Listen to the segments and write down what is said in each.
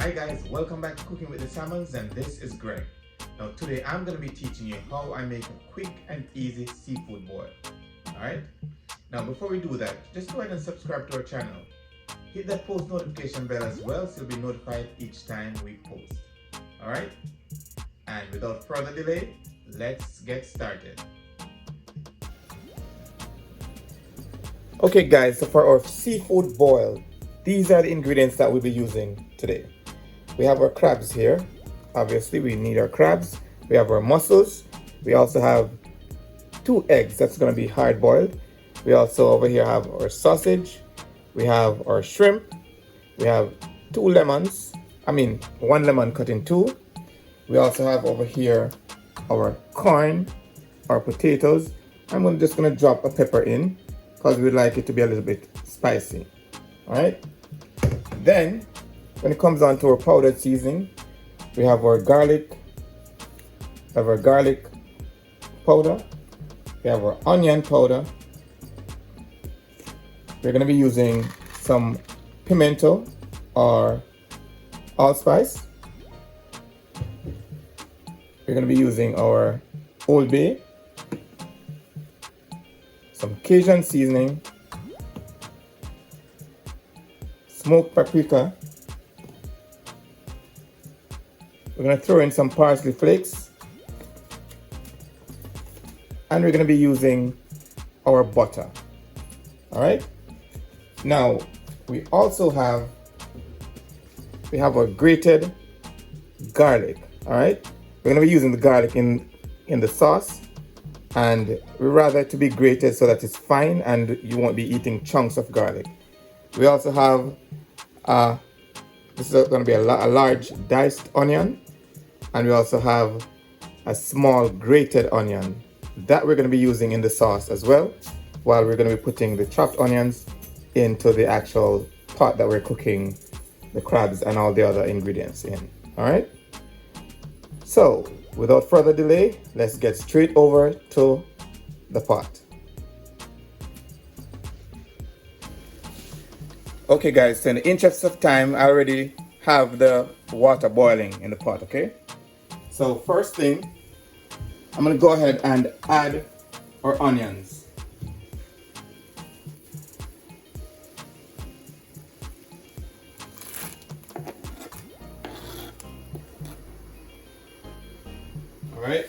Hi guys, welcome back to Cooking with the Salmons, and this is Greg. Now today I'm going to be teaching you how I make a quick and easy seafood boil. Alright? Now before we do that, just go ahead and subscribe to our channel. Hit that post notification bell as well so you'll be notified each time we post. Alright? And without further delay, let's get started. Okay guys, so for our seafood boil, these are the ingredients that we'll be using today. We have our crabs here. Obviously, we need our crabs. We have our mussels. We also have 2 eggs. That's going to be hard boiled. We also over here have our sausage. We have our shrimp. We have 2 lemons. 1 lemon cut in 2. We also have over here our corn, our potatoes. I'm just going to drop a pepper in because we'd like it to be a little bit spicy. All right. Then, when it comes on to our powdered seasoning, we have our garlic. We have our garlic powder. We have our onion powder. We're going to be using some pimento or allspice. We're going to be using our Old Bay, some Cajun seasoning, smoked paprika. We're going to throw in some parsley flakes, and we're going to be using our butter. All right. Now we also have our grated garlic. All right. We're going to be using the garlic in the sauce, and we rather it to be grated so that it's fine and you won't be eating chunks of garlic. We also have this is going to be a large diced onion. And we also have a small grated onion that we're going to be using in the sauce as well, while we're going to be putting the chopped onions into the actual pot that we're cooking the crabs and all the other ingredients in. All right. So without further delay, let's get straight over to the pot. Okay guys, so in the interest of time, I already have the water boiling in the pot, okay? So first thing, I'm going to go ahead and add our onions. All right.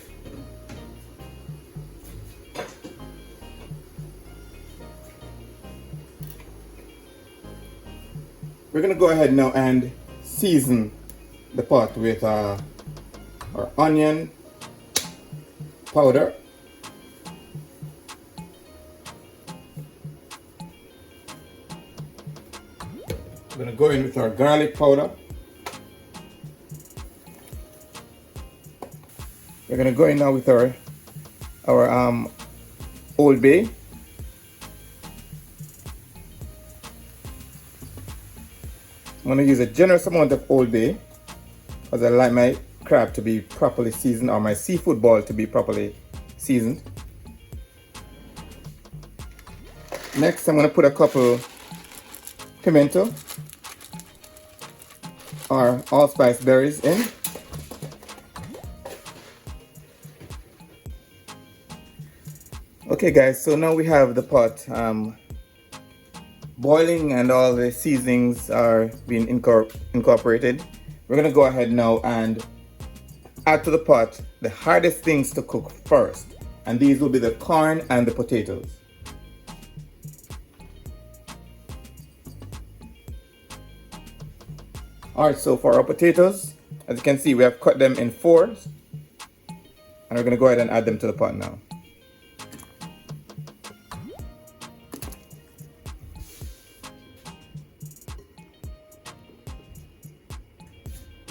We're going to go ahead now and season the pot with our onion powder, we're going to go in with our garlic powder, we're going to go in now with our Old Bay, I'm going to use a generous amount of Old Bay because I like my crab to be properly seasoned, or my seafood boil to be properly seasoned. Next, I'm going to put a couple pimento or allspice berries in. Okay guys, so now we have the pot boiling and all the seasonings are being incorporated. We're going to go ahead now and add to the pot the hardest things to cook first, and these will be the corn and the potatoes. Alright, so for our potatoes, as you can see, we have cut them in 4s, and we're going to go ahead and add them to the pot now.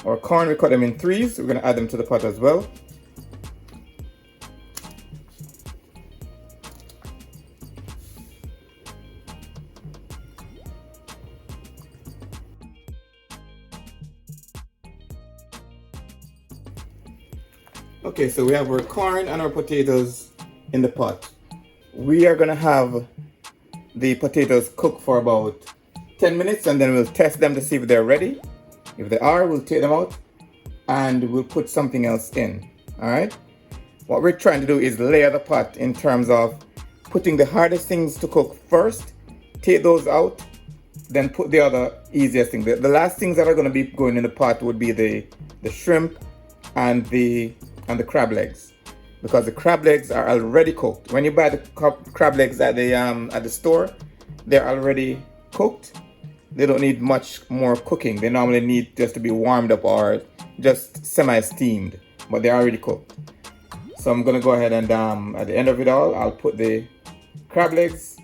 Our corn, we cut them in 3s. We're going to add them to the pot as well. Okay, so we have our corn and our potatoes in the pot. We are going to have the potatoes cook for about 10 minutes and then we'll test them to see if they're ready. If they are, we'll take them out and we'll put something else in. All right. What we're trying to do is layer the pot in terms of putting the hardest things to cook first, take those out, then put the other easiest thing. The last things that are going to be going in the pot would be the shrimp and the crab legs, because the crab legs are already cooked. When you buy the crab legs at the store, they're already cooked. They don't need much more cooking. They normally need just to be warmed up or just semi-steamed, but they're already cooked. So I'm gonna go ahead and at the end of it all, I'll put the crab legs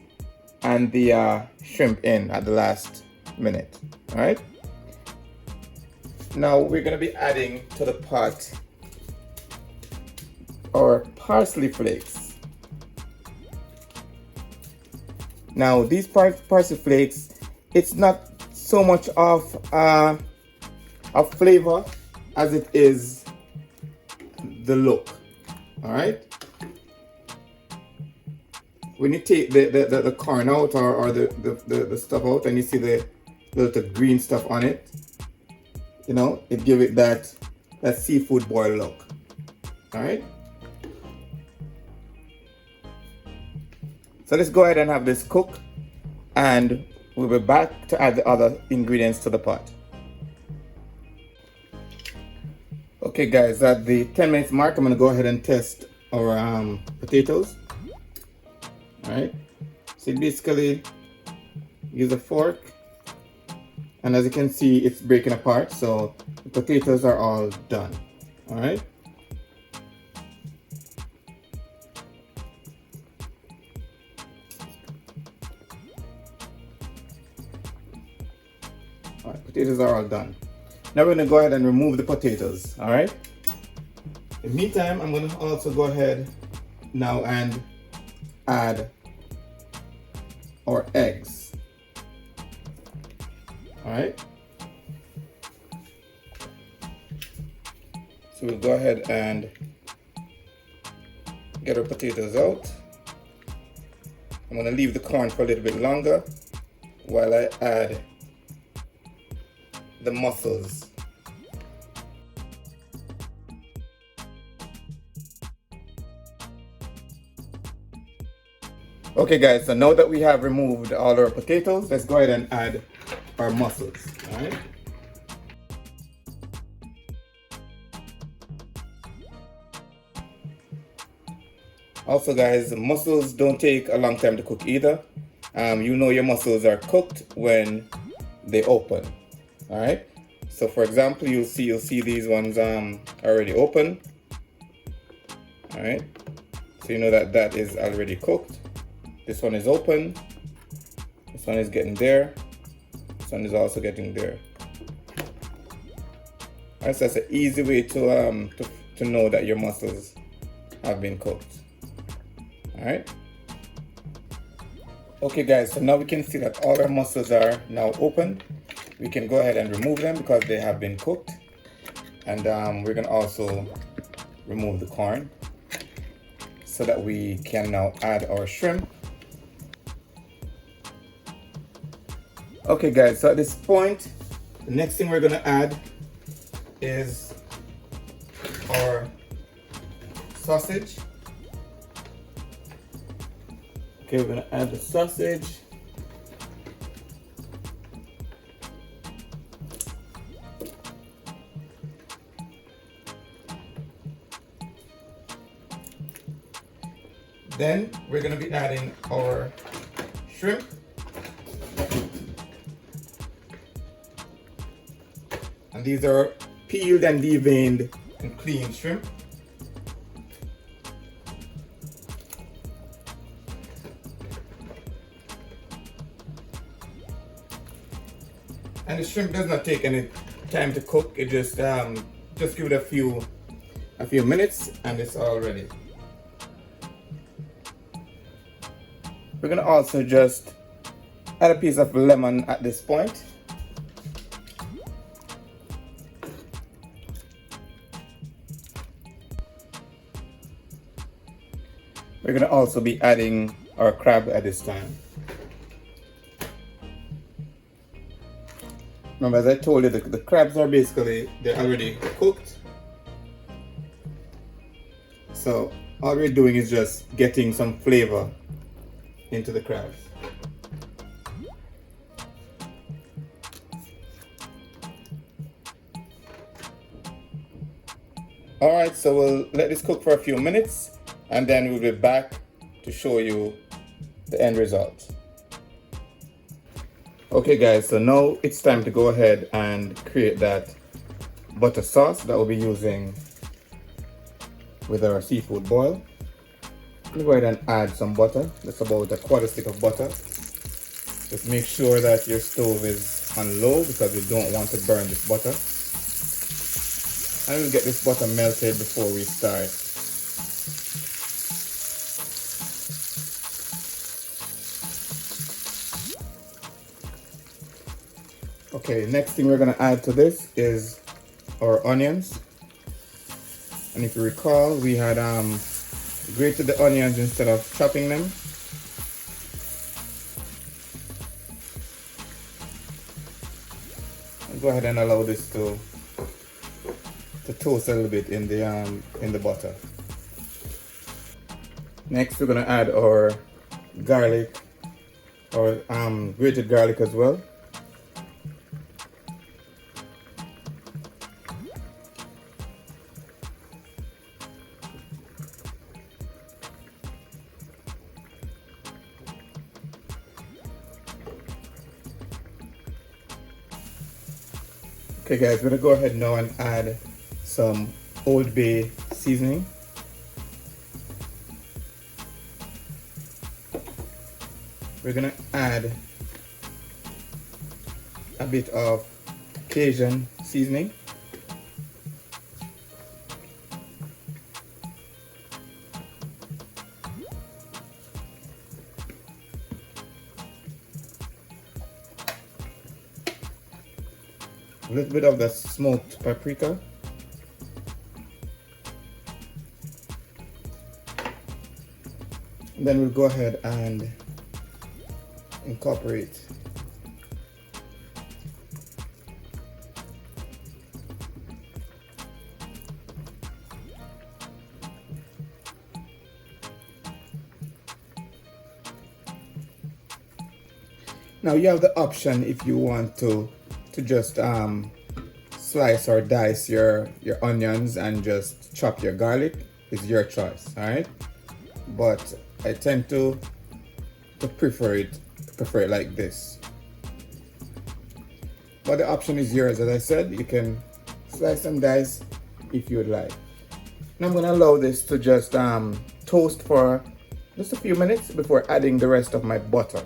and the shrimp in at the last minute. All right. Now we're gonna be adding to the pot our parsley flakes. Now these parsley flakes, it's not so much of a flavor as it is the look. All right. When you take the corn out or the stuff out and you see the little green stuff on it, you know, it gives it that seafood boil look. All right. So let's go ahead and have this cook, and we'll be back to add the other ingredients to the pot. Okay guys, at the 10 minutes mark, I'm gonna go ahead and test our potatoes. All right, so basically use a fork, and as you can see, it's breaking apart, so the potatoes are all done. All right. All right, potatoes are all done. Now we're gonna go ahead and remove the potatoes. All right. In the meantime, I'm gonna also go ahead now and add our eggs. All right. So we'll go ahead and get our potatoes out. I'm gonna leave the corn for a little bit longer while I add the mussels. Okay guys, so now that we have removed all our potatoes, let's go ahead and add our mussels. All right. Also guys, mussels don't take a long time to cook either. You know your mussels are cooked when they open. All right. So for example, you'll see these ones already open. All right. So you know that is already cooked. This one is open. This one is getting there. This one is also getting there. So that's an easy way to know that your mussels have been cooked. All right. Okay guys, so now we can see that all our mussels are now open. We can go ahead and remove them because they have been cooked. And we're gonna also remove the corn so that we can now add our shrimp. Okay guys, so at this point, the next thing we're gonna add is our sausage. Okay, we're gonna add the sausage. Then we're gonna be adding our shrimp. And these are peeled and deveined and cleaned shrimp. And the shrimp does not take any time to cook. It just give it a few minutes and it's all ready. We're gonna also just add a piece of lemon at this point. We're gonna also be adding our crab at this time. Remember, as I told you, the crabs are basically, they're already cooked. So all we're doing is just getting some flavor into the crabs. Alright, so we'll let this cook for a few minutes and then we'll be back to show you the end result. Okay guys, so now it's time to go ahead and create that butter sauce that we'll be using with our seafood boil. I'm going to go ahead and add some butter. That's about a quarter stick of butter. Just make sure that your stove is on low because we don't want to burn this butter. And we'll get this butter melted before we start. Okay, next thing we're going to add to this is our onions. And if you recall, we had grated the onions instead of chopping them. I'll go ahead and allow this to toast a little bit in the butter. Next, we're going to add our garlic, or grated garlic as well. Okay guys, we're gonna go ahead now and add some Old Bay seasoning. We're gonna add a bit of Cajun seasoning. A little bit of the smoked paprika. And then we'll go ahead and incorporate now. You have the option if you want to just slice or dice your onions and just chop your garlic. Is your choice, all right? But I tend to prefer it like this. But the option is yours. As I said, you can slice and dice if you would like. Now I'm gonna allow this to just toast for just a few minutes before adding the rest of my butter.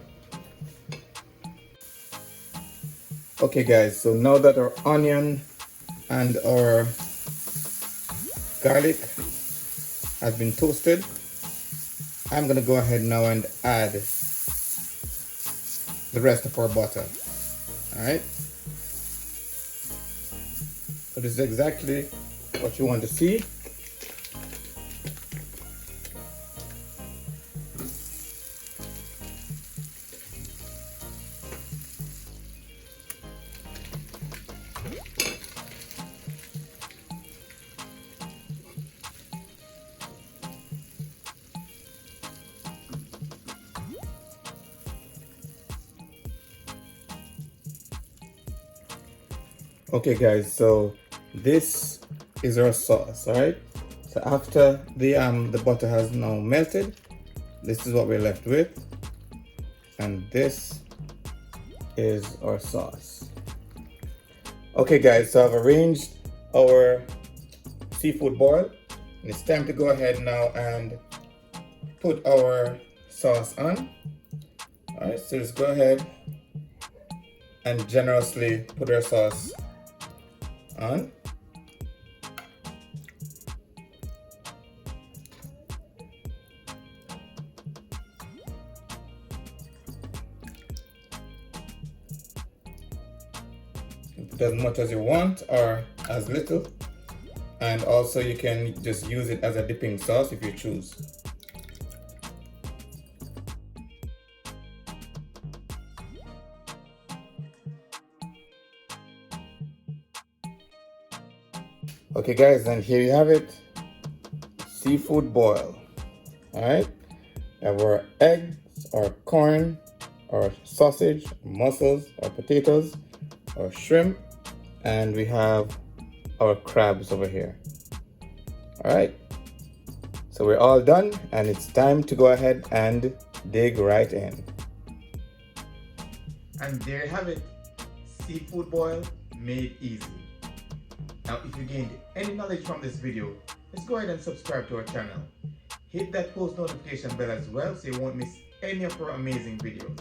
Okay guys, so now that our onion and our garlic has been toasted, I'm gonna go ahead now and add the rest of our butter. All right. So this is exactly what you want to see. Okay guys, so this is our sauce, all right? So after the butter has now melted, this is what we're left with. And this is our sauce. Okay guys, so I've arranged our seafood boil. And it's time to go ahead now and put our sauce on. All right, so just go ahead and generously put our sauce on. Put as much as you want or as little, and also you can just use it as a dipping sauce if you choose. Okay guys, and here you have it. Seafood boil. Alright. We have our eggs, our corn, our sausage, mussels, our potatoes, our shrimp, and we have our crabs over here. Alright. So we're all done, and it's time to go ahead and dig right in. And there you have it. Seafood boil made easy. Now, if you gained any knowledge from this video, let's go ahead and subscribe to our channel. Hit that post notification bell as well so you won't miss any of our amazing videos.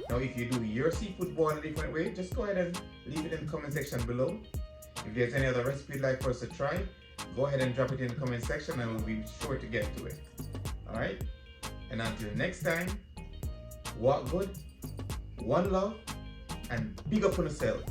Now, if you do your seafood boil in a different way, just go ahead and leave it in the comment section below. If there's any other recipe you'd like for us to try, go ahead and drop it in the comment section and we'll be sure to get to it. Alright? And until next time, walk good, one love, and big up on yourself.